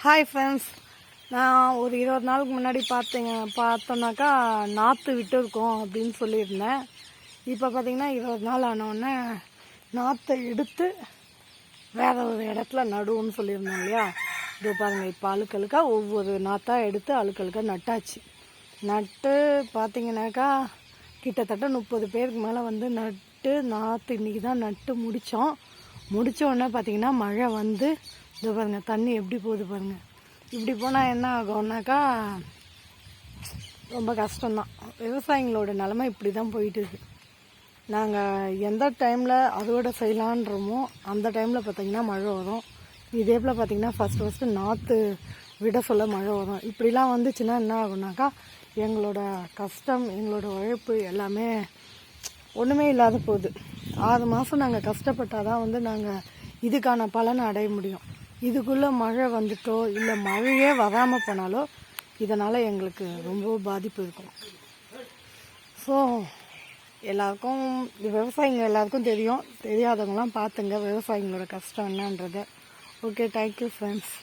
Hi friends, நான் ஒரு 20 நாளுக்கு முன்னாடி பார்த்தோன்னாக்கா நாற்று விட்டுருக்கோம் அப்படின்னு சொல்லியிருந்தேன். இப்போ பார்த்திங்கன்னா 20 நாள் ஆனோடனே நாற்றை எடுத்து வேறு ஒரு இடத்துல நடுவோன்னு சொல்லியிருந்தோம் இல்லையா. இது பாருங்கள், இப்போ அழுக்கழுக்காக ஒவ்வொரு நாற்றாக எடுத்து அழுக்கழுக்காக நட்டாச்சு. நட்டு பார்த்திங்கனாக்கா கிட்டத்தட்ட 30 பேருக்கு மேலே வந்து நட்டு நாற்று இன்றைக்கி தான் நட்டு முடித்தோம். முடித்த உடனே பார்த்திங்கன்னா மழை வந்து இது பாருங்கள், தண்ணி எப்படி போகுது பாருங்கள். இப்படி போனால் என்ன ஆகும்னாக்கா ரொம்ப கஷ்டம்தான். விவசாயிங்களோட நிலமை இப்படி தான் போயிட்டுருக்கு. நாங்கள் எந்த டைமில் அறுவடை செய்யலான்றமோ அந்த டைமில் பார்த்திங்கன்னா மழை வரும். இதே போல் பார்த்திங்கன்னா ஃபஸ்ட்டு நாற்று விட சொல்ல மழை வரும். இப்படிலாம் வந்துச்சுன்னா என்ன ஆகும்னாக்கா எங்களோட கஷ்டம், எங்களோட உழைப்பு எல்லாமே ஒன்றுமே இல்லாத போகுது. 6 மாதம் நாங்கள் கஷ்டப்பட்டால் தான் வந்து நாங்கள் இதுக்கான பலனை அடைய முடியும். இதுக்குள்ளே மழை வந்துட்டோ இல்லை மழையே வராமல் போனாலோ இதனால் எங்களுக்கு ரொம்ப பாதிப்பு இருக்கும். ஸோ எல்லாருக்கும், விவசாயிங்க எல்லாருக்கும் தெரியும். தெரியாதவங்களாம் பார்த்துங்க விவசாயிங்களோட கஷ்டம் என்னன்றதை. Okay, thank you friends.